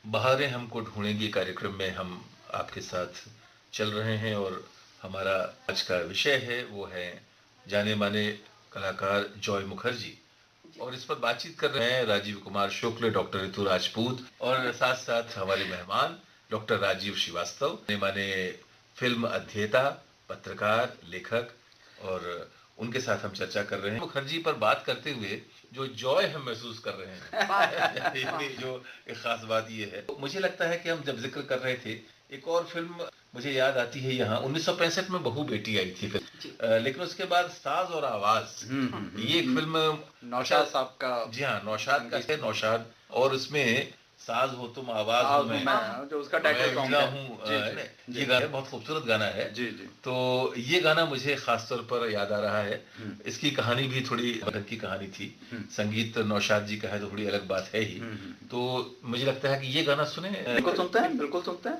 बहारें हमको ढूंढेंगी कार्यक्रम में हम आपके साथ चल रहे हैं और हमारा आज का विषय है वो है जाने माने कलाकार जॉय मुखर्जी। और इस पर बातचीत कर रहे हैं राजीव कुमार शुक्ल, डॉक्टर ऋतु राजपूत और साथ साथ हमारे मेहमान डॉक्टर राजीव श्रीवास्तव, जाने माने फिल्म अध्येता, पत्रकार, लेखक। और उनके साथ हम चर्चा कर रहे हैं मुखर्जी पर बात करते हुए जो जॉय हम महसूस कर रहे हैं। ये जो एक खास बात ये है, तो मुझे लगता है कि हम जब जिक्र कर रहे थे एक और फिल्म मुझे याद आती है, यहाँ 1965 में बहू बेटी आई थी फिल्म, लेकिन उसके बाद साज और आवाज, ये एक फिल्म नौशाद साहब का। जी हाँ, नौशाद का है, नौशाद। और उसमें साज हो तुम आवाज हो मैं, जो उसका टाइटल सॉन्ग है, ये गाना बहुत खूबसूरत गाना है। जी जी। तो ये गाना मुझे खास तौर पर याद आ रहा है। इसकी कहानी भी थोड़ी अलग की कहानी थी, संगीत नौशाद जी का है तो थोड़ी अलग बात है ही। तो मुझे लगता है कि ये गाना सुने। बिल्कुल सुनते हैं, बिल्कुल सुनते हैं।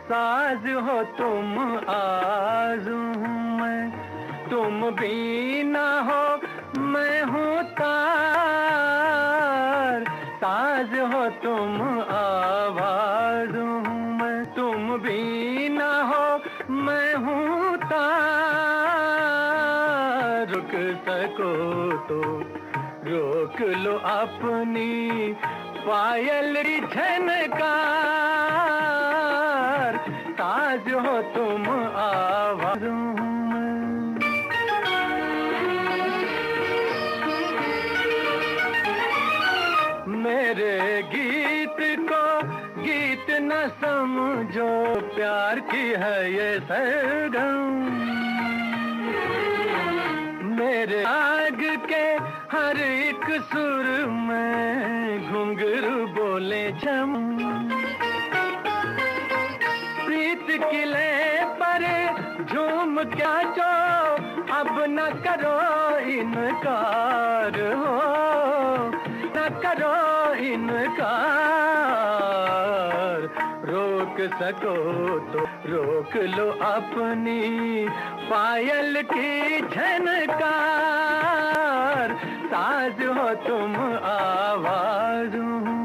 साज हो तुम आज़ू मैं, तुम भी ना हो मैं हूँ तार। साज हो तुम आवाज़ हूँ मैं, तुम भी ना हो मैं हूँ तार। रुक सको तो रोक लो अपनी पायल की झनकार। ताज हो तुम आवाज़ में। मेरे गीत को गीत न समझो, प्यार की है ये सरगम। मेरे आग के हर एक सुर में घुंघरू बोले झम। प्रीत किले पर झूम क्या जो अब न करो इनकार हो, न करो इनकार। रोक सको तो रोक लो अपनी पायल की झनकार। साज हो तुम आवाज़ में।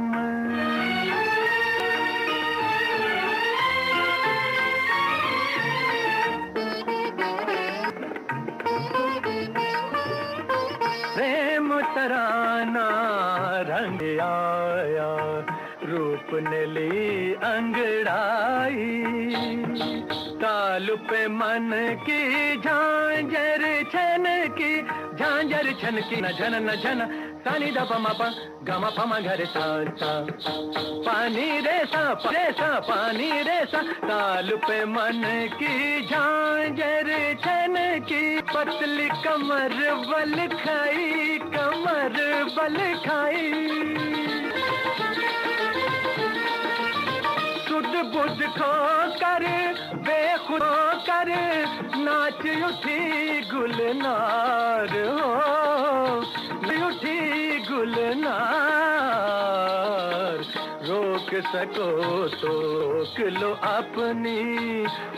प्रेम तराना रंग आया, रूप ने ली अंगड़ाई। ताल पे मन की झांझर छन की, झांझर छन की न झन न झन। सानी दा पमा पा गमा पमा घर सा सा। पानी रे सा पानी रे सा। ताल पे मन की झांझर छन की, पतली कमर बल खाई, कमर बल खाई। सुध बुध खो कर बेखुद कर नाच उठी गुलनार हो, उठी गुलनार। रोक सको तो रोक लो अपनी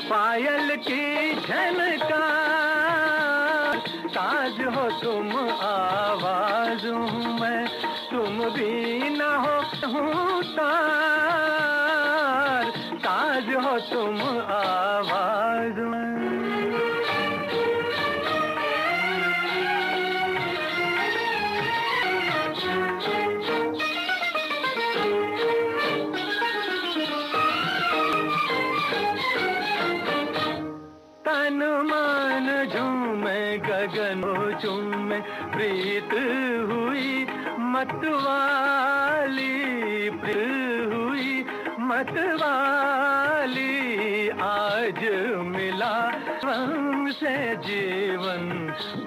पायल की झनकार। ताज हो तुम आवाज़ मैं, तुम भी ना हो हूँ तार। ताज हो तुम आवाज़ में। तन मन झूमे गगन झूमे, प्रीत हुई मतवाली, प्रीत हुई मतवाली। आज मिला हमसे जीवन,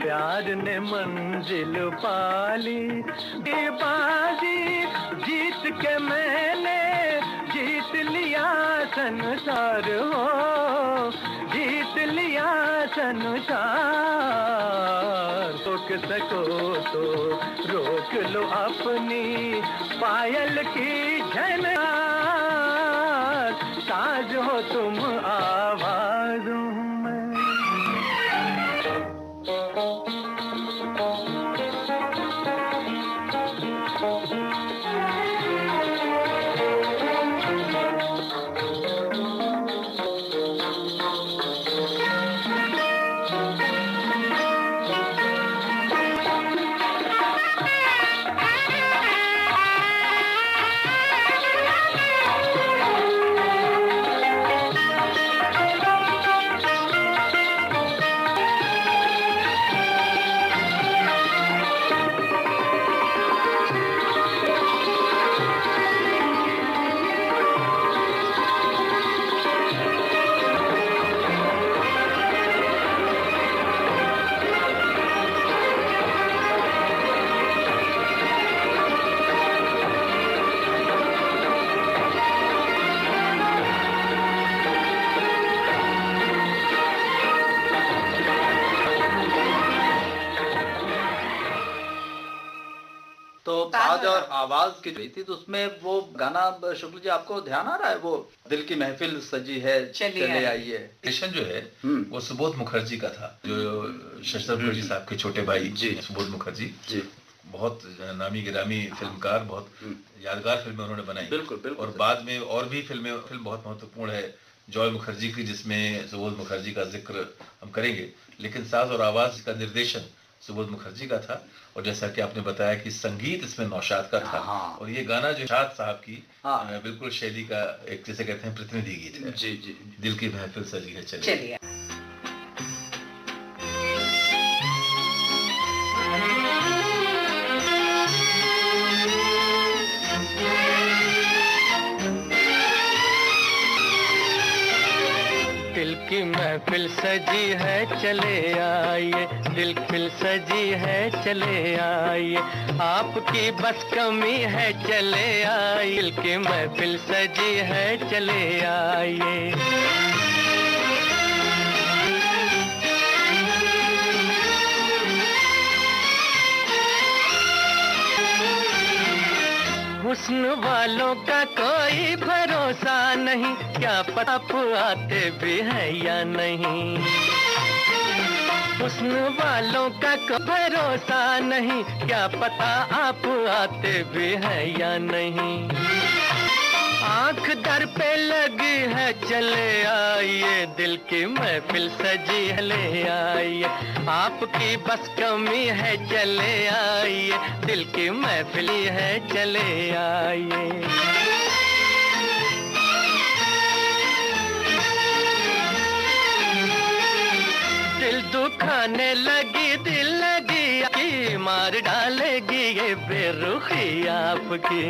प्यार ने मंजिल पाली। बाजी जीत के मैंने जीत लिया संसार हो, जीत लिया संसार। रोक सको तो रोक लो अपनी पायल की झनकार। तुम आवाज हूँ मैं। तो साज और आवाज की रही थी, तो उसमें वो गाना शुक्ल जी आपको ध्यान आ रहा है, वो दिल की महफिल सजी है चले आइए। स्टेशन जो है वो सुबोध मुखर्जी का था, जो शशधर मुखर्जी साहब के छोटे भाई जी सुबोध मुखर्जी जी। बहुत नामी गिरामी फिल्मकार, बहुत यादगार फिल्में उन्होंने बनाई। बिल्कुल बिल्कुल। और बाद में और भी फिल्म बहुत महत्वपूर्ण है जॉय मुखर्जी की, जिसमें सुबोध मुखर्जी का जिक्र हम करेंगे, लेकिन साज और आवाज का निर्देशन सुबोध मुखर्जी का था। और जैसा कि आपने बताया कि संगीत इसमें नौशाद का था। और ये गाना जो शाद साहब की बिल्कुल शैली का एक, जैसे कहते हैं, प्रतिनिधि गीत है। जी जी। दिल की महफिल सजी है चलिए। दिल की महफिल सजी है चले आइए, दिल खिल सजी है चले आइए, आपकी बस कमी है चले आइए, दिल की महफिल सजी है चले आइए। हुस्न वालों का कोई भरोसा नहीं, क्या पता आप आते भी हैं या नहीं। हुस्न वालों का कोई भरोसा नहीं, क्या पता आप आते भी हैं या नहीं। आंख दर पे लगी है चले आइए, दिल की महफिल सजी है ले आइए, आपकी बस कमी है चले आइए, दिल की महफिल है चले आइए। दिल दुखाने लगी, दिल लगी की मार डालेगी ये बेरुखी आपकी।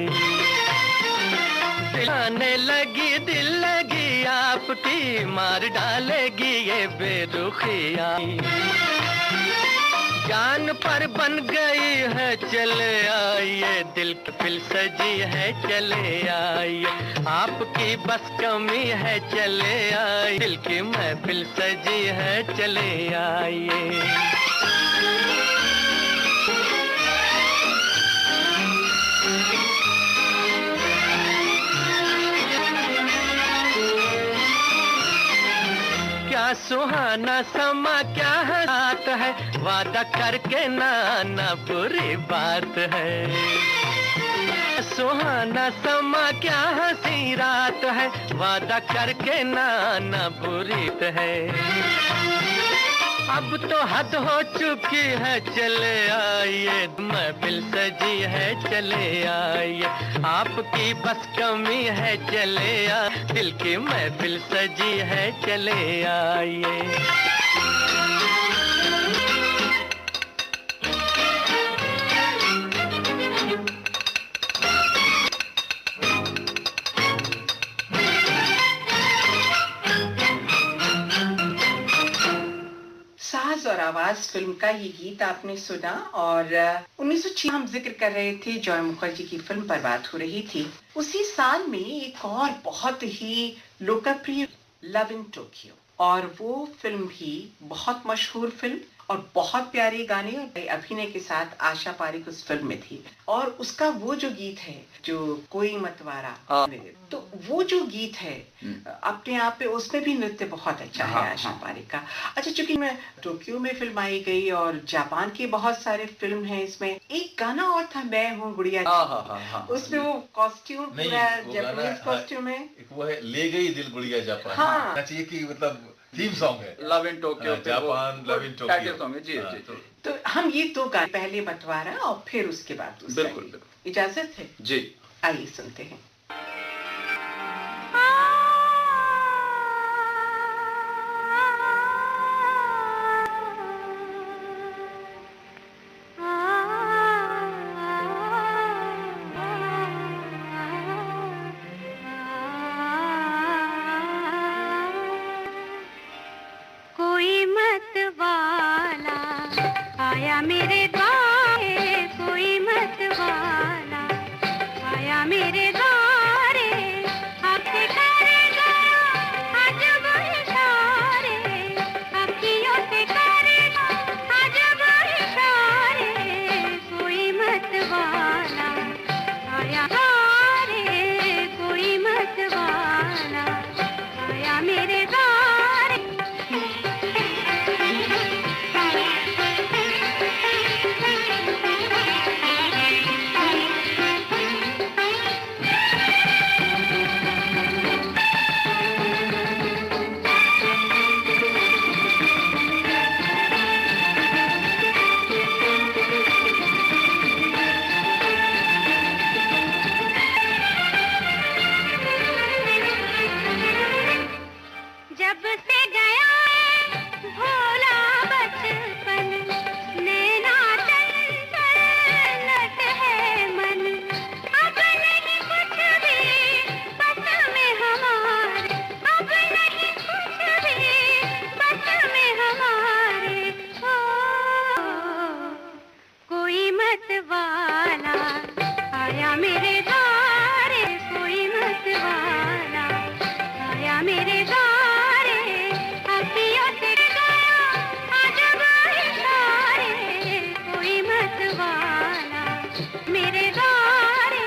आने लगी, दिल लगी आपकी, मार डालेगी ये बेरुखिया। जान पर बन गई है चले आइए, दिल की महफिल सजी है चले आइए, आपकी बस कमी है चले आइए, दिल की महफिल सजी है चले आइए। क्या सुहाना समा, क्या हाथ है, वादा करके ना बुरी बात है। सुहाना समा, क्या हंसी रात है, वादा करके ना बुरी है। अब तो हद हो चुकी है चले आइए, महफिल सजी है चले आइए, आपकी बस कमी है चले आइए, दिल की महफिल सजी है चले आइए। साज और आवाज फिल्म का ये गीत आपने सुना। और 1906 हम जिक्र कर रहे थे, जॉय मुखर्जी की फिल्म पर बात हो रही थी। उसी साल में एक और बहुत ही लोकप्रिय लव इन टोक्यो, और वो फिल्म भी बहुत मशहूर फिल्म, और बहुत प्यारे गाने और अभिनय के साथ आशा पारेख उस फिल्म में थी और उसका वो जो गीत है जो कोई मतवारा, तो वो जो गीत है अपने आप पे उसमें भी नृत्य बहुत अच्छा है आशा पारेख का। अच्छा, चूंकि मैं टोक्यो में फिल्म आई गई और जापान के बहुत सारे फिल्म हैं, इसमें एक गाना और था मैं हूँ गुड़िया, उसमें वो कॉस्ट्यूम पूरा जापानीज कॉस्ट्यूम है, वो है ले गई दिल गुड़िया जापान। हाँ, चाहिए कि मतलब थीम सॉन्ग है love in Tokyo, Japan love in Tokyo song है। जी जी। तो हम ये दो गाने, पहले बंटवारा और फिर उसके बाद बिल्कुल इजाजत है जी, आइए सुनते हैं। कोई मत वाला आया मेरे द्वारे, कोई मत वाला आया मेरे द्वारे, आपसे करेगा अजब इशारे, अखियों से करेगा अजब इशारे, कोई मत वाला आया द्वारे, कोई मत वाला आया मेरे द्वारे। जब से गया भोला बचपन, नैना चंचलत है मन, अब नहीं कुछ भी बस में हमारे, अब नहीं कुछ भी बस में हमारे, ओ कोई मत वाला आया मेरे द्वारे, कोई मत वाला आया मेरे द्वारे, कोई मत वाला मेरे द्वारे।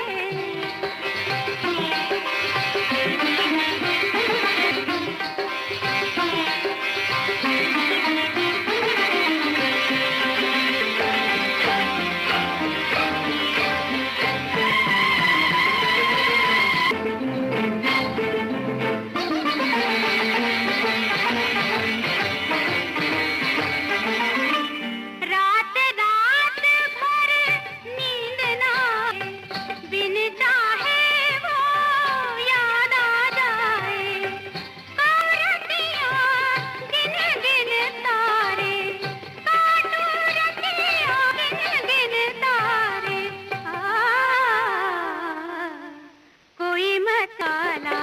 रात रात भर नींद ना आए, बिन चाहे वो याद आ जाए, रतियाँ गिन गिन तारे, काटूं रतियाँ गिन गिन तारे, कोई मत वाला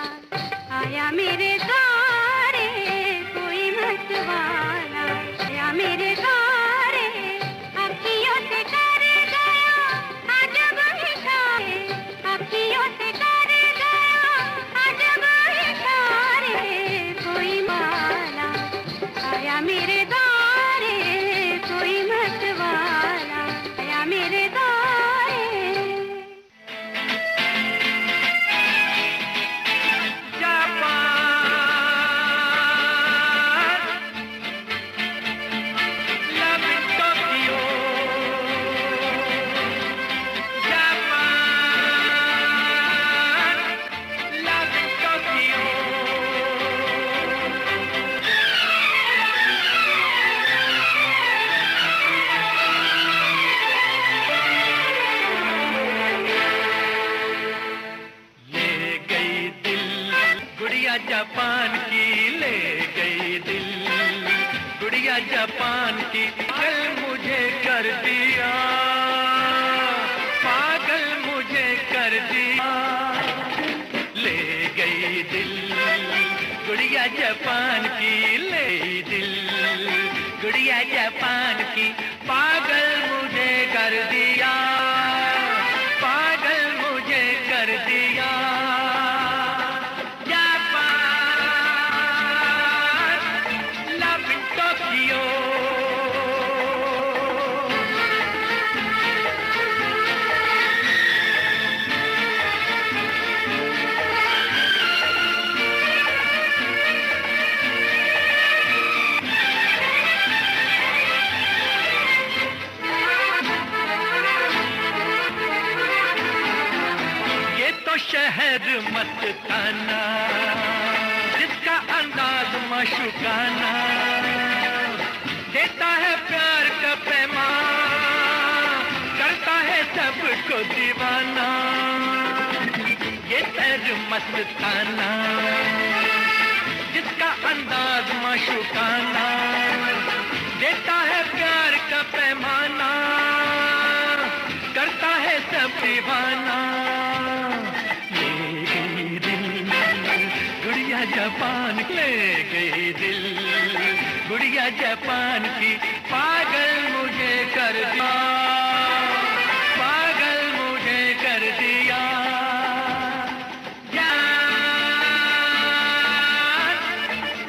आया मेरे द्वारे, कोई मत वाला आया मेरे द्वारे, अखियों से कर गया अजब इशारे, अखियों से कर गया अजब इशारे, कोई वाला आया मेरे द्वारे, कोई मत वाला आया मेरे द्वारे। जापान की ले गई दिल, गुड़िया जापान की, कल मुझे कर दिया पागल, मुझे कर दिया, ले गई दिल गुड़िया जापान की, ले दिल गुड़िया जापान की, पागल मुझे कर दिया, पागल मुझे कर दिया। मस्ताना, जिसका अंदाज माशूकाना, देता है प्यार का पैमान, करता है सबको दीवाना। ये सैर मस्ताना, जिसका अंदाज माशूकाना, देता है प्यार का पैमाना, करता है सब दीवाना। ले गई दिल गुड़िया जापान, ले गई दिल गुड़िया जापान की, पागल मुझे कर दिया, पागल मुझे कर दिया।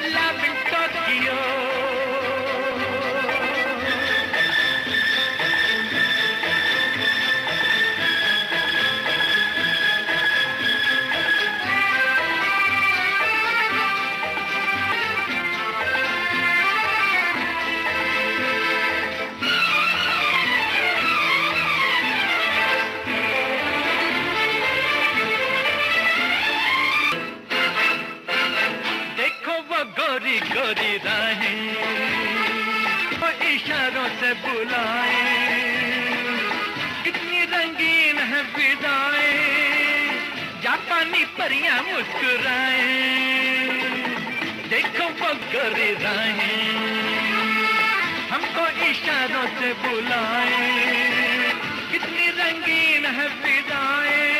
Love in Tokyo. गोरी गोरी राहें वो इशारों से बुलाए, कितनी रंगीन है विदाएं, जापानी परियां मुस्कुराए। देखो वो गोरी राहें हमको इशारों से बुलाए, कितनी रंगीन है विदाएं,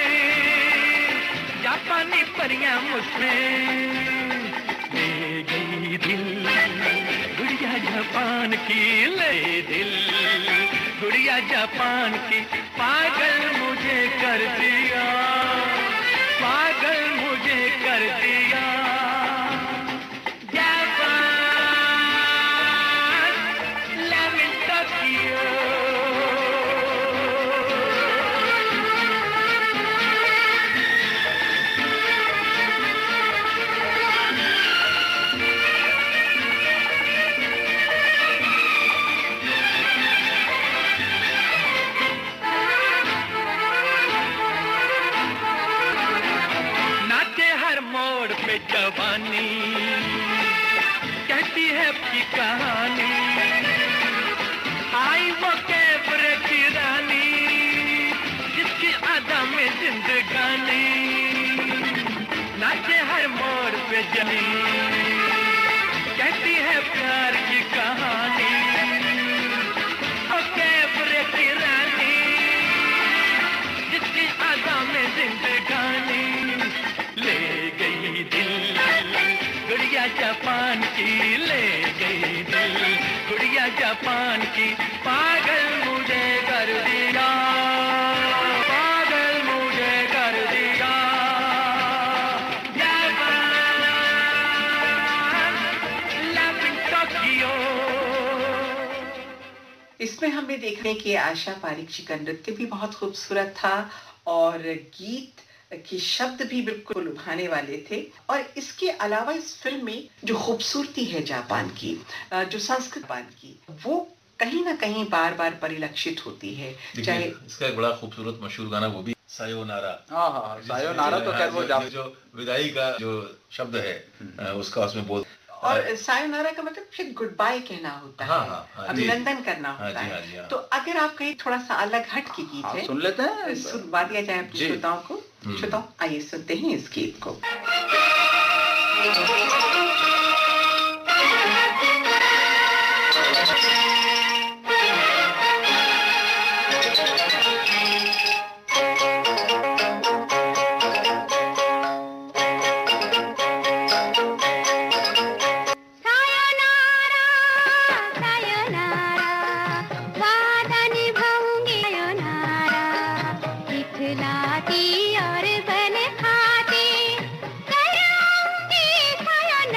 जापानी परियां मुस्कुराए। ले गई दिल गुड़िया जापान की, ले दिल गुड़िया जापान की, पागल मुझे कर दिया, पागल मुझे कर दिया। Japan love in Tokyo. मोड़ पे जवानी कहती है अपनी कहानी, आई वो कैबरे की रानी, जिसकी अदा में जिंदगानी। नाचे हर मोड़ पे जनी कहती है प्यार की कहानी, ओ कैबरे की रानी, जिसकी अदा में जिंदगानी। ले गई दिल गुड़िया जापान की, ले गई दिल गुड़िया जापान की, पागल मुझे कर दिया, पागल मुझे कर दिया। Japan love in Tokyo. इसमें हमें देखने की आशा पारिक जी का नृत्य भी बहुत खूबसूरत था और गीत कि शब्द भी बिल्कुल लुभाने वाले थे। और इसके अलावा इस फिल्म में जो खूबसूरती है जापान की, जो संस्कृत जापान की, वो कहीं ना कहीं बार बार परिलक्षित होती है। चाहे इसका एक बड़ा खूबसूरत मशहूर गाना वो भी सायोनारा। हाँ, सायोनारा तो खैर वो जो विदाई का जो शब्द है उसका उसमें बोल, और सायोनारा का मतलब फिर गुड बाय कहना होता है, अभिनंदन करना होता है। तो अगर आप कहीं थोड़ा सा अलग हट के गीत है सुन लेते हैं, सुनवा दिया जाए अपने श्रोताओं को। श्रोताओं आइए सुनते हैं इस गीत को। और बन खाते कर आऊंगी सायोनारा।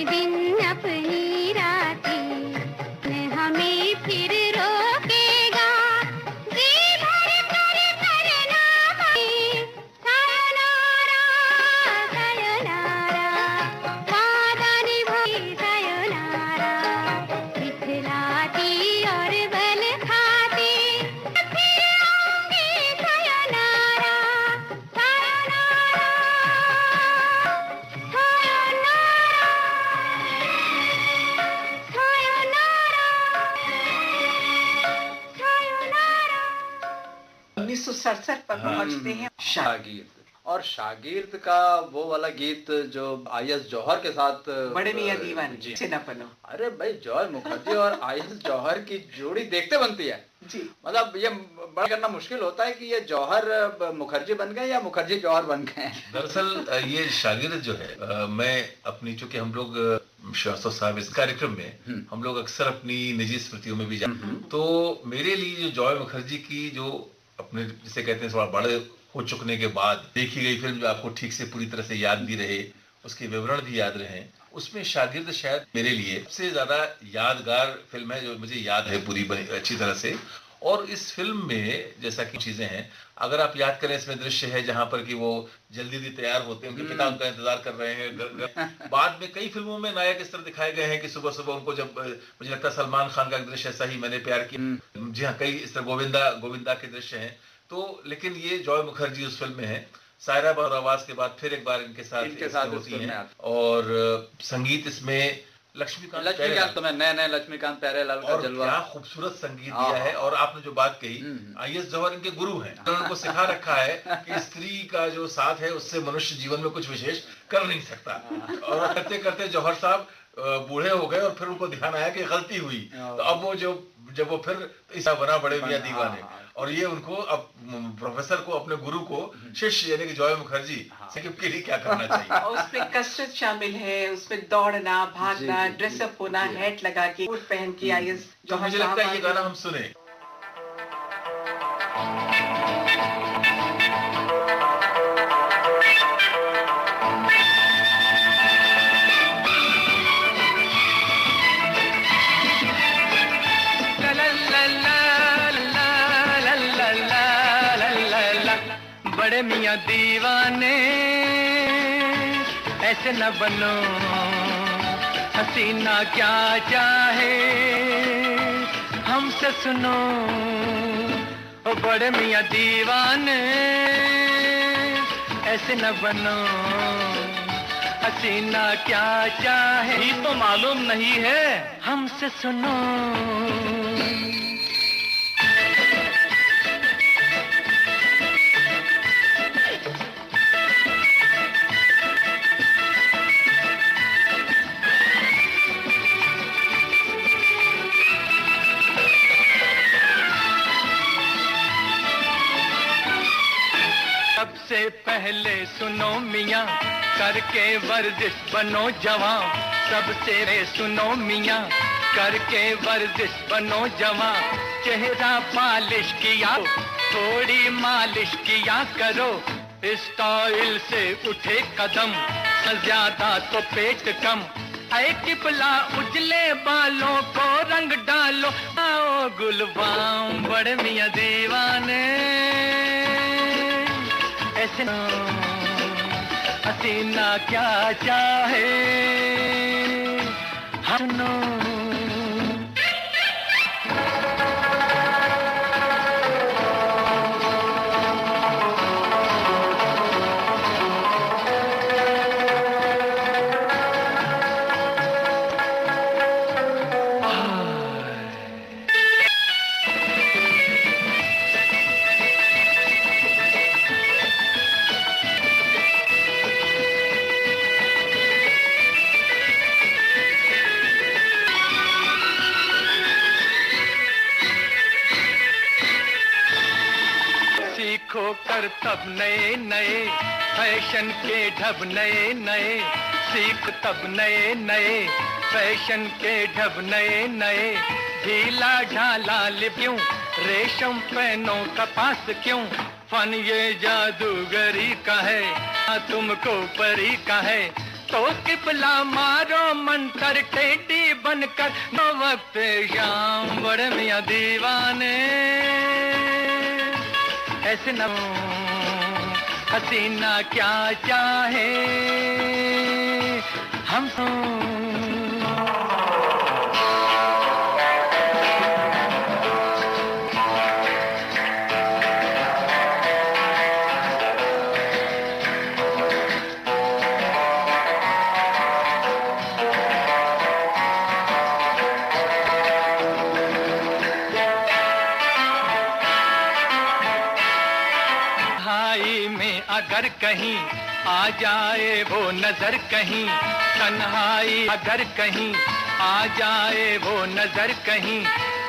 दिन अपनी रातें न हमें फिर रोकेगा जी भर कर करना मैं सायोनारा सायोनारा वादा निभाए सायोनारा दिखलाती और बल खाती फिर आऊंगी सायोनारा सायोनारा सायोनारा 1967 पर पहुंचते हैं शागिर्द। और शागिर्द का वो वाला गीत जो आईएस जौहर के साथ बड़े मियां दीवाने जी। से न बनो। अरे भाई जॉय मुखर्जी और आईएस जौहर की जोड़ी देखते बनती है। जी मतलब ये बड़ा करना मुश्किल होता है कि ये जौहर मुखर्जी बन गए या मुखर्जी जौहर बन गए। दरअसल ये शागिर्द जो है मैं अपनी, चूंकि हम लोग श्रीवास्तव साहब इस कार्यक्रम में हम लोग अक्सर अपनी निजी स्मृतियों में भी जाते हैं, तो मेरे लिए जो जॉय मुखर्जी की जो अपने जिसे कहते हैं थोड़ा बड़े हो चुकने के बाद देखी गई फिल्म जो आपको ठीक से पूरी तरह से याद भी रहे, उसके विवरण भी याद रहे, उसमें शागिर्द शायद मेरे लिए सबसे ज्यादा यादगार फिल्म है जो मुझे याद है पूरी अच्छी तरह से। और इस फिल्म में जैसा कि चीजें हैं, अगर आप याद करें, इसमें दृश्य है जहां पर कि वो जल्दी जल्दी तैयार होते हैं, उनके पिता उनका इंतजार कर रहे हैं। बाद में कई फिल्मों में नायक इस तरह दिखाए गए हैं कि सुबह सुबह उनको, जब मुझे लगता है सलमान खान का एक दृश्य ऐसा ही, मैंने प्यार किया, जी हाँ, कई इस तरह गोविंदा के दृश्य हैं। तो लेकिन ये जॉय मुखर्जी उस फिल्म में है। सायरा और आवाज के बाद फिर एक बार इनके साथ होती है। और संगीत इसमें लक्ष्मीकांत तो मैं नए लक्ष्मीकांत प्यारेलाल का जलवा, क्या खूबसूरत संगीत दिया है। और आपने जो बात कही, आईएस जौहर इनके गुरु हैं, उन्होंने उनको सिखा रखा है कि स्त्री का जो साथ है उससे मनुष्य जीवन में कुछ विशेष कर नहीं सकता। और करते करते जौहर साहब बूढ़े हो गए और फिर उनको ध्यान आया कि गलती हुई, तो अब वो जब वो फिर ऐसा बना बड़े मियां दीवाने, और ये उनको अब प्रोफेसर को, अपने गुरु को, शिष्य यानी कि जॉय मुखर्जी से के लिए क्या करना चाहिए। और उसमें कसरत शामिल है, उसमें दौड़ना, भागना, ड्रेसअप होना, हैट लगा के, कोट पहन के आईएस तो मुझे लगता है ये गाना हम सुने। बड़े मियां दीवाने ऐसे न बनो, हसीना क्या चाहे हमसे सुनो। ओ बड़े मियां दीवाने ऐसे न बनो, हसीना क्या चाहे ही तो मालूम नहीं है हमसे सुनो। सबसे पहले सुनो मियाँ, करके वर्जिश बनो जवां। सबसे सुनो मियाँ, करके वर्जिश बनो जवां। चेहरा पालिश किया, थोड़ी मालिश किया करो, स्टाइल से उठे कदम, ज्यादा तो पेट कम। ऐ टिपला उजले बालों को रंग डालो, आओ गुलबाम बड़े मियाँ दीवाने ऐसे हसीना क्या चाहे सुनो। कर तब नए नए फैशन के ढब, नए नए सीख तब नए नए फैशन के ढब, नए नए ढीला ढाला लिप क्यों, रेशम पहनो कपास क्यों, फन ये जादूगरी का है तुमको परी का है। तो किबला मारो मंतर टेढ़ी बनकर नो वक्त शाम बड़े मियां दीवाने ऐसे न हसीना क्या चाहे हम अगर कहीं आ जाए वो नजर कहीं तन्हाई अगर कहीं आ जाए वो नजर कहीं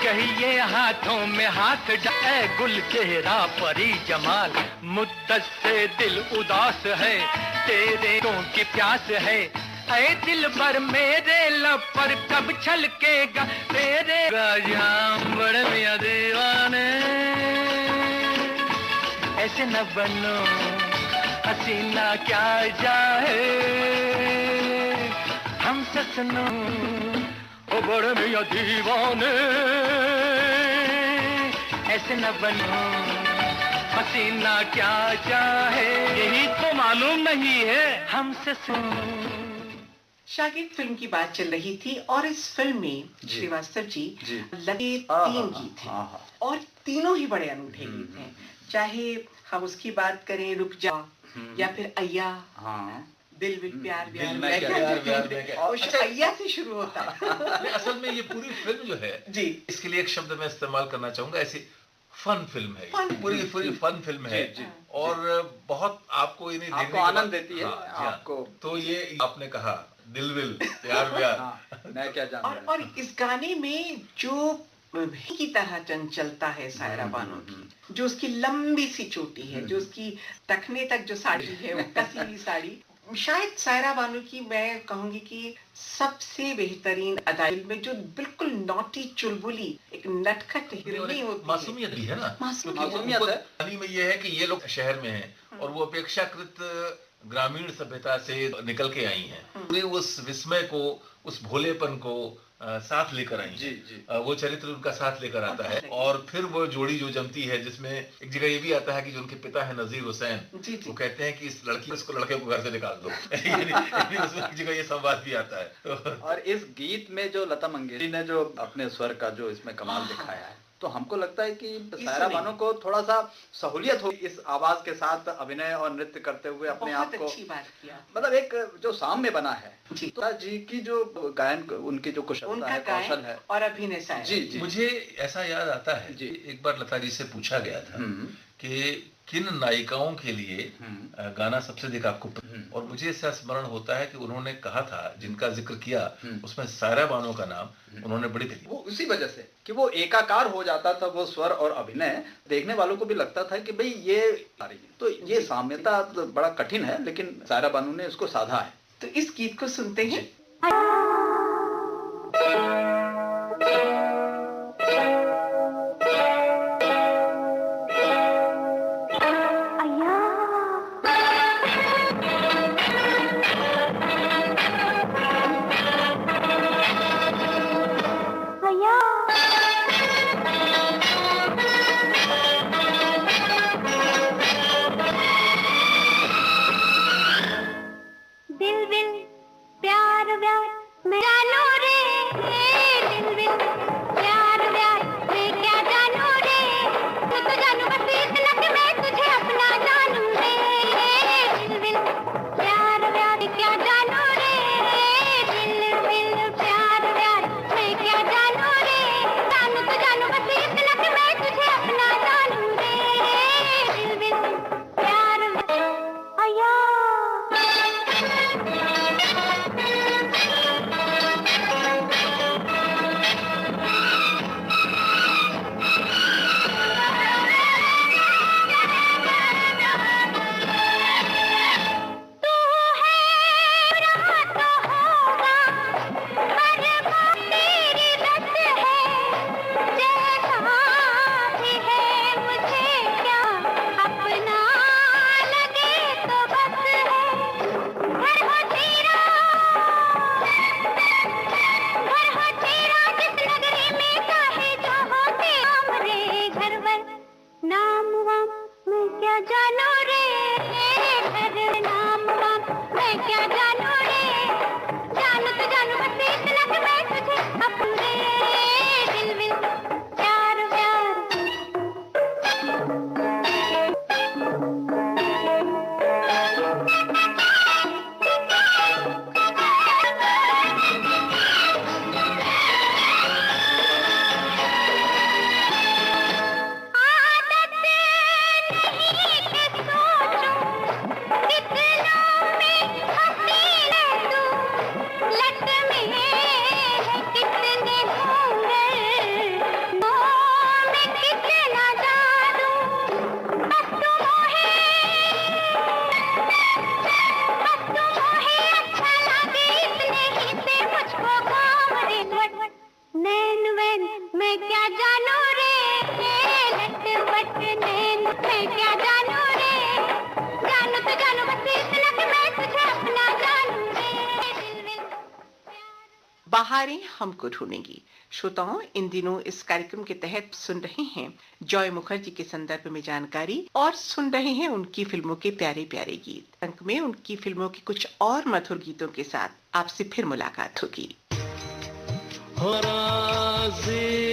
कहिए हाथों में हाथ डाले गुल चेहरा परी जमाल मुद्दत से दिल उदास है तेरे की प्यास है ऐ दिल भर मेरे लब पर कब छलकेगा तेरे जाम बड़े मियां दीवाने ऐसे न बनो हसीना क्या जाए हमसे सुनो ओ बड़े मियां दीवाने ऐसे न बनो हसीना क्या चाहे यही तो मालूम नहीं है हमसे सुनो। शागिर्द फिल्म की बात चल रही थी और इस फिल्म में श्रीवास्तव जी लगे 3 गीत हैं और तीनों ही बड़े अनूठे गीत हैं। चाहे हम उसकी बात करें रुक जा या फिर अय्या दिल विल प्यार अय्या से शुरू होता है। असल में ये पूरी फिल्म जो है जी इसके लिए एक शब्द मैं इस्तेमाल करना चाहूंगा ऐसी फन फिल्म है पूरी फन फिल्म है और बहुत आपको इन्हें आपको आनंद देती है आपको। तो ये आपने कहा दिल विल प्यार मैं क्या जानूं और इस गाने में जो की तरह चंचलता है सायरा बानो की जो उसकी लंबी सी चोटी है जो उसकी टखने तक जो साड़ी है वो कसी हुई साड़ी शायद सायरा बानो की मैं कहूंगी कि सबसे बेहतरीन अदाई में जो बिल्कुल नॉटी चुलबुली एक नटखट हिरनी होती है मासूमियत भी है ना मासूमियत है में ये है कि ये लोग शहर में हैं और वो अपेक्षाकृत ग्रामीण सभ्यता से निकल के आई हैं पूरे उस विस्मय को उस भोलेपन को साथ लेकर आई है वो चरित्र उनका साथ लेकर आता है और फिर वो जोड़ी जो जमती है जिसमें एक जगह ये भी आता है कि जो उनके पिता है नजीर हुसैन वो कहते हैं कि इस लड़की इसको लड़के को घर से निकाल दो उसमें एक जगह ये संवाद भी आता है और इस गीत में जो लता मंगेशकर ने जो अपने स्वर का जो इसमें कमाल दिखाया है तो हमको लगता है कि सायरा बानो को थोड़ा सा सहूलियत हो इस आवाज के साथ अभिनय और नृत्य करते हुए अपने आप को मतलब एक जो सामने बना है जी की जो गायन उनकी जो कुशलता है कौशल है और अभिनय जी मुझे ऐसा याद आता है जी एक बार लता जी से पूछा गया था कि किन नायिकाओं के लिए गाना सबसे अधिक आपको और मुझे ऐसा स्मरण होता है कि उन्होंने कहा था जिनका जिक्र किया उसमें सायरा बानो का नाम उन्होंने बड़ी वो उसी वजह से कि वो एकाकार हो जाता था वो स्वर और अभिनय देखने वालों को भी लगता था कि भाई ये तो ये साम्यता तो बड़ा कठिन है लेकिन सायरा बानो ने इसको साधा है। तो इस गीत को सुनते हैं। वैन मैं क्या जानू रे, लटपट नैन मैं क्या जानू रे, जानू तो जानू बस इतना कि मैं तुझे अपना जानू रे, दिल में बहारें हमको ढूंढेंगी। श्रोताओं, इन दिनों इस कार्यक्रम के तहत सुन रहे हैं जॉय मुखर्जी के संदर्भ में जानकारी और सुन रहे हैं उनकी फिल्मों के प्यारे प्यारे गीत। अंक में उनकी फिल्मों के कुछ और मधुर गीतों के साथ आपसे फिर मुलाकात होगी। हो राज़ी